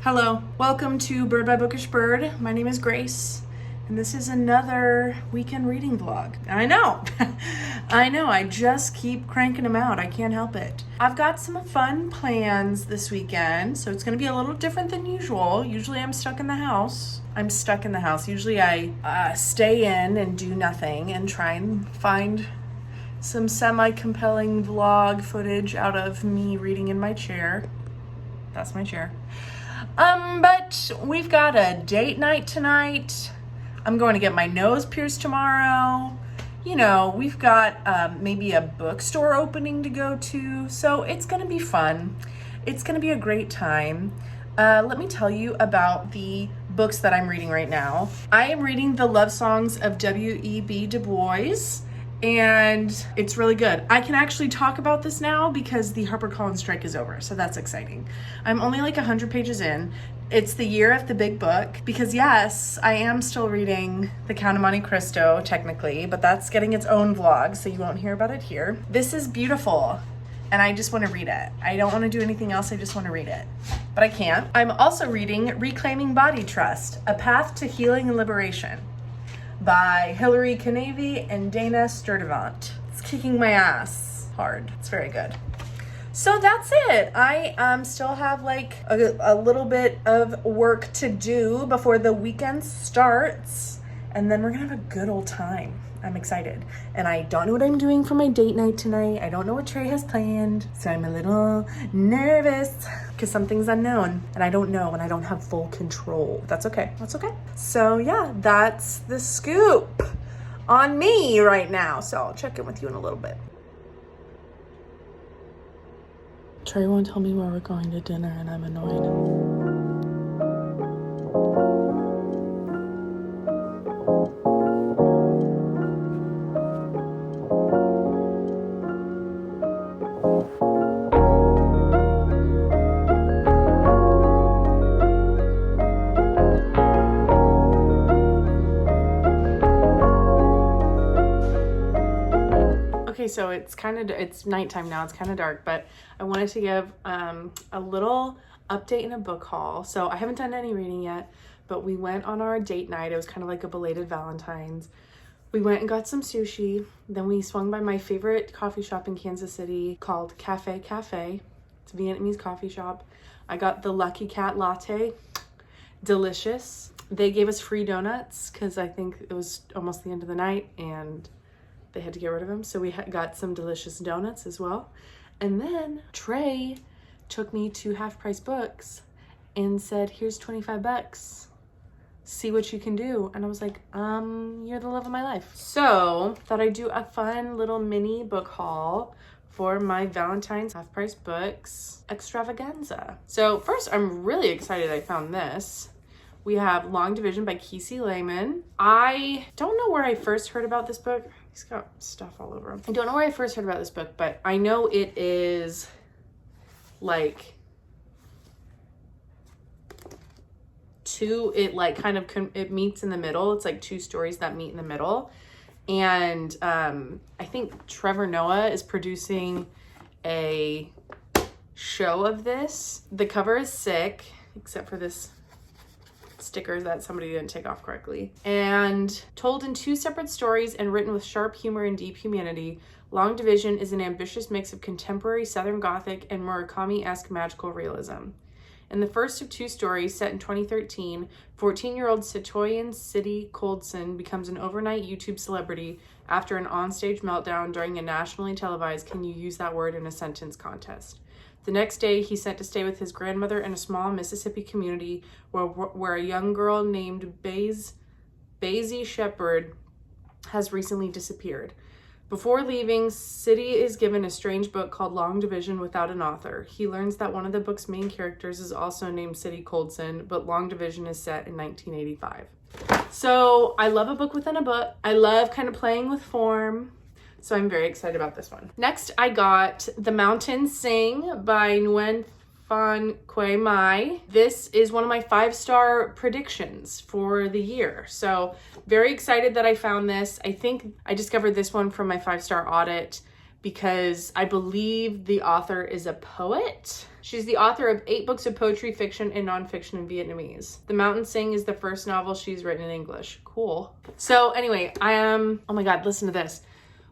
Hello, welcome to Bird by Bookish Bird. My name is Grace, and this is another weekend reading vlog. I know, I just keep cranking them out. I can't help it. I've got some fun plans this weekend, so it's gonna be a little different than usual. Usually I'm stuck in the house. Usually I stay in and do nothing and try and find some semi-compelling vlog footage out of me reading in my chair. That's my chair. But we've got a date night tonight. I'm going to get my nose pierced tomorrow. You know, we've got maybe a bookstore opening to go to. So it's going to be fun. It's going to be a great time. Let me tell you about the books that I'm reading right now. I am reading The Love Songs of W.E.B. Du Bois. And it's really good. I can actually talk about this now because the HarperCollins strike is over, so that's exciting. I'm only like 100 pages in. It's the year of the big book because yes, I am still reading The Count of Monte Cristo technically, but that's getting its own vlog, so you won't hear about it here. This is beautiful, and I just want to read it. I don't want to do anything else, I just want to read it. But I can't. I'm also reading Reclaiming Body Trust, A Path to Healing and Liberation by Hilary Canavy and Dana Sturdivant. It's kicking my ass hard. It's very good. So that's it. I still have like a little bit of work to do before the weekend starts, and then we're gonna have a good old time. I'm excited. And I don't know what I'm doing for my date night tonight. I don't know what Trey has planned, so I'm a little nervous because something's unknown and I don't know and I don't have full control. That's okay. That's okay. So yeah, that's the scoop on me right now. So I'll check in with you in a little bit. Trey won't tell me where we're going to dinner and I'm annoyed. Okay, so it's nighttime now. It's kind of dark, but I wanted to give a little update in a book haul. So I haven't done any reading yet, but we went on our date night. It was kind of like a belated Valentine's. We went and got some sushi. Then we swung by my favorite coffee shop in Kansas City called Cafe Cafe. It's a Vietnamese coffee shop. I got the Lucky Cat latte. Delicious. They gave us free donuts because I think it was almost the end of the night and they had to get rid of them. So we got some delicious donuts as well. And then Trey took me to Half Price Books and said, here's 25 bucks. See what you can do. And I was like, you're the love of my life. So thought I'd do a fun little mini book haul for my Valentine's Half Price Books extravaganza. So first, I'm really excited I found this. We have Long Division by Kisi Lehman. I don't know where I first heard about this book. He's got stuff all over him. I don't know where I first heard about this book, but I know it is like it meets in the middle. It's like two stories that meet in the middle. And I think Trevor Noah is producing a show of this. The cover is sick, except for this sticker that somebody didn't take off correctly. And told in two separate stories and written with sharp humor and deep humanity, Long Division is an ambitious mix of contemporary Southern Gothic and Murakami-esque magical realism. In the first of two stories, set in 2013, 14-year-old Satoyan City Coldson becomes an overnight YouTube celebrity after an onstage meltdown during a nationally televised "Can You Use That Word in a Sentence" contest. The next day, he's sent to stay with his grandmother in a small Mississippi community where a young girl named Basie Shepherd has recently disappeared. Before leaving, City is given a strange book called Long Division without an author. He learns that one of the book's main characters is also named City Coldson, but Long Division is set in 1985. So I love a book within a book. I love kind of playing with form. So I'm very excited about this one. Next, I got The Mountains Sing by Nguyen Phan Quay Mai. This is one of my 5-star predictions for the year. So very excited that I found this. I think I discovered this one from my 5-star audit because I believe the author is a poet. She's the author of 8 books of poetry, fiction, and nonfiction in Vietnamese. The Mountain Sing is the first novel she's written in English. Cool. So anyway, oh my God, listen to this.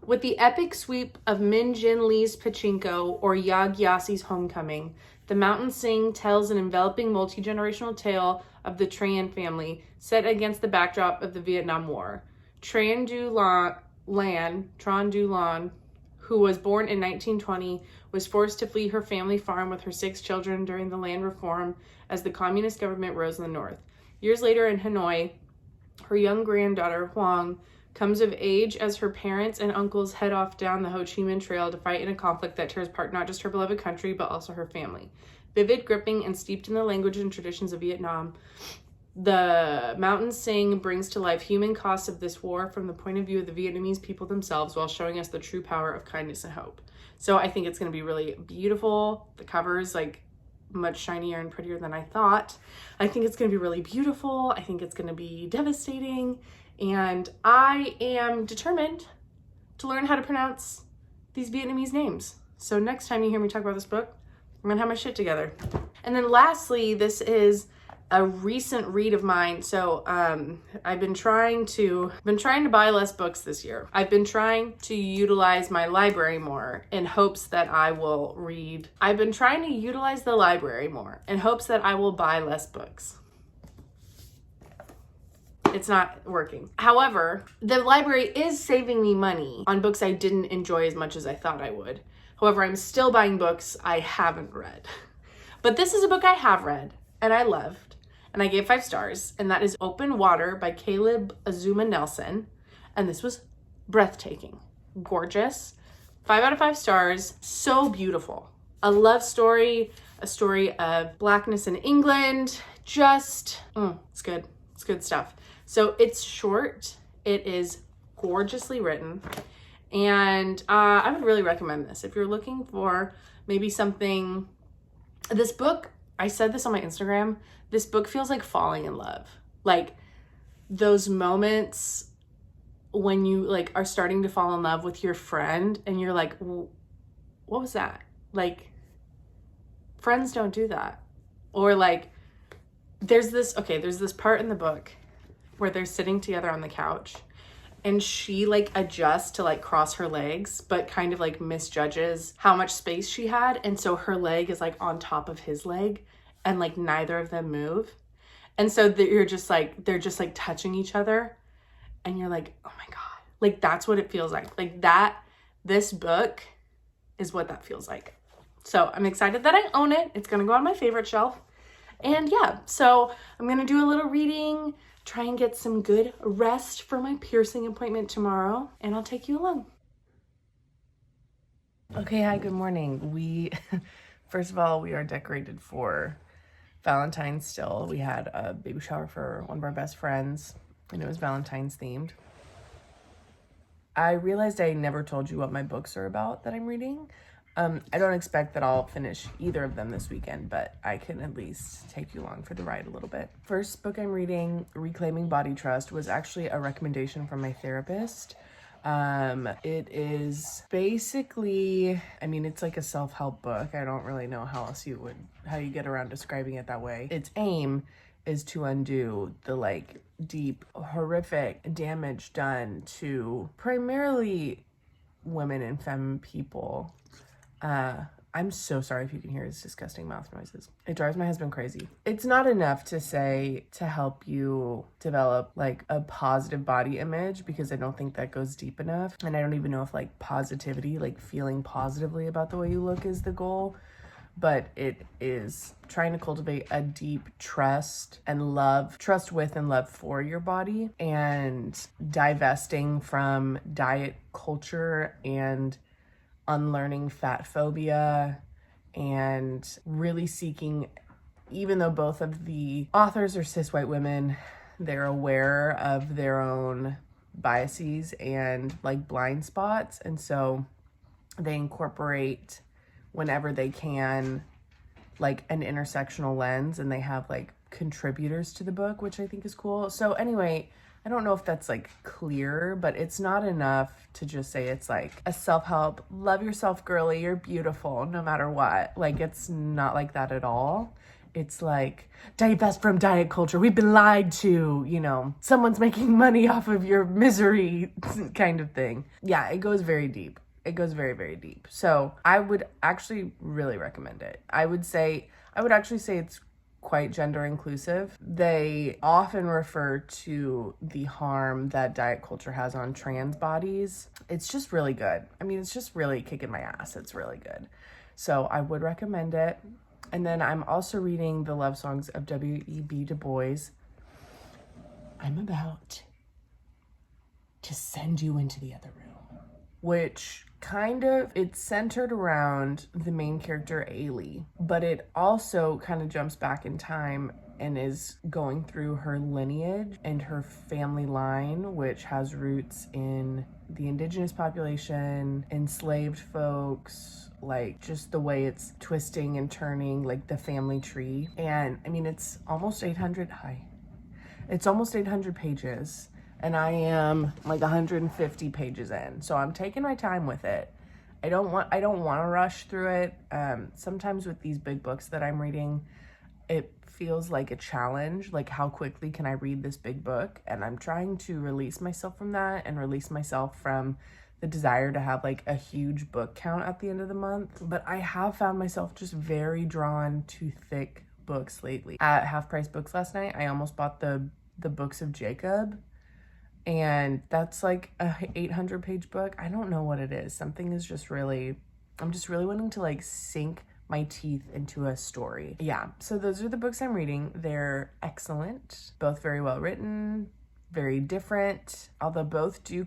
With the epic sweep of Min Jin Lee's Pachinko or Yak Yassi's Homecoming, The Mountain Sing tells an enveloping multi-generational tale of the Tran family set against the backdrop of the Vietnam War. Tran Du Lan, who was born in 1920, was forced to flee her family farm with her 6 children during the land reform as the communist government rose in the north. Years later in Hanoi, her young granddaughter, Huang, comes of age as her parents and uncles head off down the Ho Chi Minh Trail to fight in a conflict that tears apart not just her beloved country, but also her family. Vivid, gripping, and steeped in the language and traditions of Vietnam, The Mountain Sing brings to life human costs of this war from the point of view of the Vietnamese people themselves, while showing us the true power of kindness and hope. So I think it's going to be really beautiful. The cover's like much shinier and prettier than I thought. I think it's going to be really beautiful. I think it's going to be devastating. And I am determined to learn how to pronounce these Vietnamese names. So next time you hear me talk about this book, I'm going to have my shit together. And then lastly, this is a recent read of mine. So I've been trying to buy less books this year. I've been trying to utilize my library more in hopes that I will read. I've been trying to utilize the library more in hopes that I will buy less books. It's not working. However, the library is saving me money on books I didn't enjoy as much as I thought I would. However, I'm still buying books I haven't read. But this is a book I have read and I loved, and I gave 5 stars, and that is Open Water by Caleb Azuma Nelson. And this was breathtaking, gorgeous, 5 out of 5 stars, so beautiful. A love story, a story of Blackness in England, just, it's good. It's good stuff. So it's short, it is gorgeously written, and I would really recommend this. If you're looking for maybe something, this book, I said this on my Instagram, this book feels like falling in love. Like those moments when you like are starting to fall in love with your friend and you're like, what was that? Like, friends don't do that. Or like, there's this part in the book where they're sitting together on the couch and she like adjusts to like cross her legs, but kind of like misjudges how much space she had. And so her leg is like on top of his leg and like neither of them move. And so they're just like touching each other and you're like, oh my God, like that's what it feels like that. This book is what that feels like. So I'm excited that I own it. It's going to go on my favorite shelf. And yeah, so I'm going to do a little reading, try and get some good rest for my piercing appointment tomorrow, and I'll take you along. Okay, hi, good morning. First of all, we are decorated for Valentine's still. We had a baby shower for one of our best friends, and it was Valentine's themed. I realized I never told you what my books are about that I'm reading. I don't expect that I'll finish either of them this weekend, but I can at least take you along for the ride a little bit. First book I'm reading, Reclaiming Body Trust, was actually a recommendation from my therapist. It is basically, I mean, it's like a self-help book. I don't really know how you get around describing it that way. Its aim is to undo the like deep, horrific damage done to primarily women and femme people. I'm so sorry if you can hear his disgusting mouth noises. It drives my husband crazy. It's not enough to say to help you develop like a positive body image, because I don't think that goes deep enough. And I don't even know if like positivity, like feeling positively about the way you look, is the goal. But it is trying to cultivate a deep trust with and love for your body, and divesting from diet culture and unlearning fat phobia, and really seeking, even though both of the authors are cis white women, they're aware of their own biases and like blind spots. And so they incorporate, whenever they can, like an intersectional lens, and they have like contributors to the book, which I think is cool. So anyway, I don't know if that's like clear, but it's not enough to just say it's like a self-help, love yourself, girly, you're beautiful no matter what. Like, it's not like that at all. It's like, diet fast from diet culture. We've been lied to, you know, someone's making money off of your misery kind of thing. Yeah, it goes very deep. It goes very, very deep. So I would actually really recommend it. I would actually say it's quite gender inclusive. They often refer to the harm that diet culture has on trans bodies. It's just really good. I mean, it's just really kicking my ass. It's really good. So I would recommend it. And then I'm also reading the love songs of W.E.B. Du Bois. I'm about to send you into the other room, which it's centered around the main character, Ailey, but it also kind of jumps back in time and is going through her lineage and her family line, which has roots in the indigenous population, enslaved folks, like just the way it's twisting and turning, like the family tree. And I mean, it's almost 800 pages. And I am like 150 pages in. So I'm taking my time with it. I don't want to rush through it. Sometimes with these big books that I'm reading, it feels like a challenge. Like, how quickly can I read this big book? And I'm trying to release myself from that and release myself from the desire to have like a huge book count at the end of the month. But I have found myself just very drawn to thick books lately. At Half Price Books last night, I almost bought the Books of Jacob. And that's like a 800 page book. I don't know what it is. Something is just really, I'm just really wanting to like sink my teeth into a story. Yeah, so those are the books I'm reading. They're excellent, both very well written, very different, although both do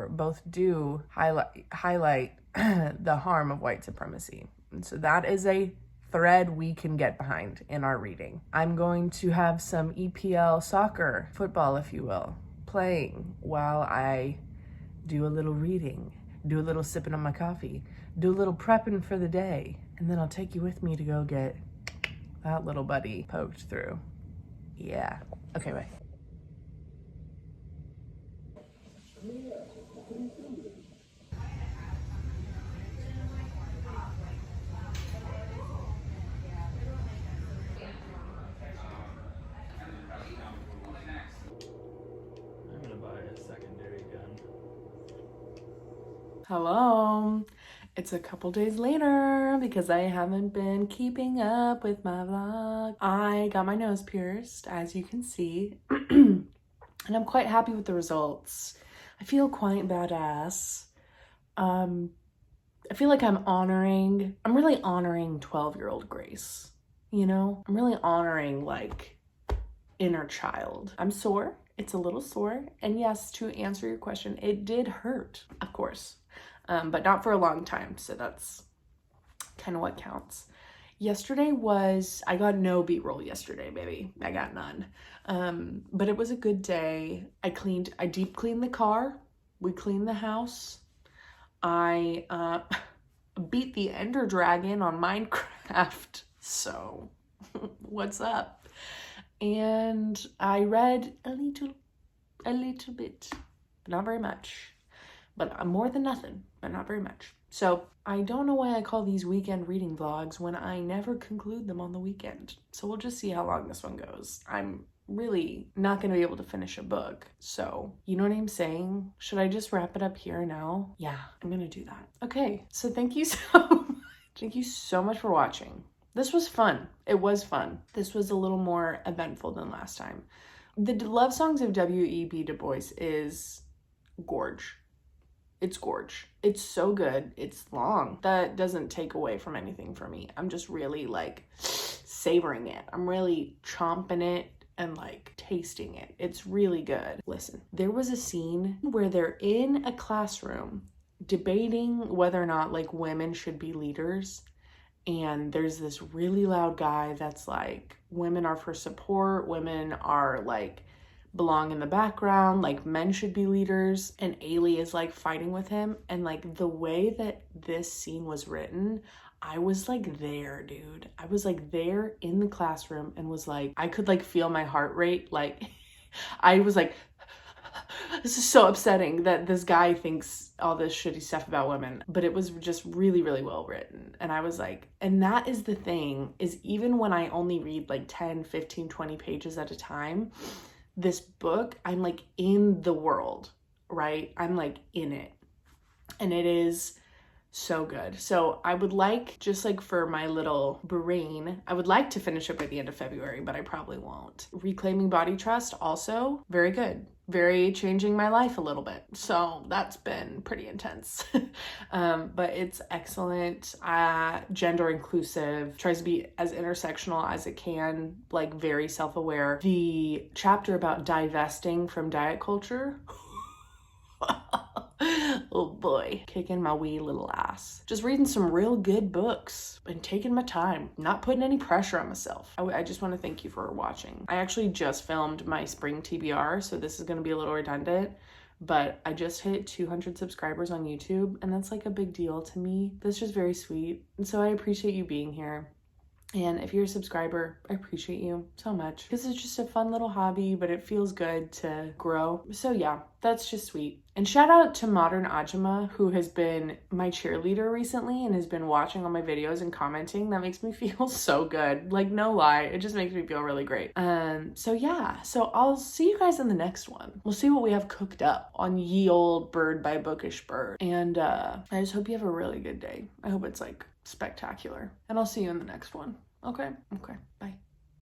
both do highlight the harm of white supremacy. And so that is a thread we can get behind in our reading. I'm going to have some EPL soccer, football if you will, playing while I do a little reading, do a little sipping on my coffee, do a little prepping for the day, and then I'll take you with me to go get that little buddy poked through. Yeah. Okay, bye. Hello. It's a couple days later because I haven't been keeping up with my vlog. I got my nose pierced, as you can see, and I'm quite happy with the results. I feel quite badass. I feel like I'm really honoring 12-year-old Grace, you know? I'm really honoring like inner child. I'm sore. It's a little sore. And yes, to answer your question, it did hurt, of course. But not for a long time, so that's kind of what counts. I got no B-roll yesterday, baby. I got none. But it was a good day. I deep cleaned the car. We cleaned the house. I beat the Ender Dragon on Minecraft, so what's up? And I read a little bit, not very much. But more than nothing, but not very much. So I don't know why I call these weekend reading vlogs when I never conclude them on the weekend. So we'll just see how long this one goes. I'm really not going to be able to finish a book. So, you know what I'm saying? Should I just wrap it up here now? Yeah, I'm going to do that. Okay, so thank you so much. Thank you so much for watching. This was fun. It was fun. This was a little more eventful than last time. The love songs of W.E.B. Du Bois is gorge. It's gorge. It's so good. It's long. That doesn't take away from anything for me. I'm just really like savoring it. I'm really chomping it and like tasting it. It's really good. Listen, there was a scene where they're in a classroom debating whether or not like women should be leaders. And there's this really loud guy that's like, women are for support. Women are like, belong in the background, like men should be leaders, and Ailey is like fighting with him. And like the way that this scene was written, I was like there, dude. I was like there in the classroom and was like, I could like feel my heart rate like I was like, this is so upsetting that this guy thinks all this shitty stuff about women, but it was just really, really well written. And I was like, and that is the thing, is even when I only read like 10, 15, 20 pages at a time, this book, I'm like in the world, right? I'm like in it. And it is so good. So I would like, just like for my little brain, I would like to finish it by the end of February, but I probably won't. Reclaiming Body Trust, also very good. Very changing my life a little bit. So that's been pretty intense. But it's excellent, gender inclusive, tries to be as intersectional as it can, like very self-aware. The chapter about divesting from diet culture, oh boy, kicking my wee little ass. Just reading some real good books and taking my time, not putting any pressure on myself. I just want to thank you for watching. I actually just filmed my spring TBR, so this is going to be a little redundant, but I just hit 200 subscribers on YouTube, and that's like a big deal to me. That's just very sweet. And so I appreciate you being here. And if you're a subscriber, I appreciate you so much, because it's just a fun little hobby, but it feels good to grow. So yeah, that's just sweet. And shout out to Modern Ajima, who has been my cheerleader recently and has been watching all my videos and commenting. That makes me feel so good. Like, no lie, it just makes me feel really great. So yeah, so I'll see you guys in the next one. We'll see what we have cooked up on Ye Old Bird by Bookish Bird. And I just hope you have a really good day. I hope it's like spectacular. And I'll see you in the next one. Okay? Okay. Bye.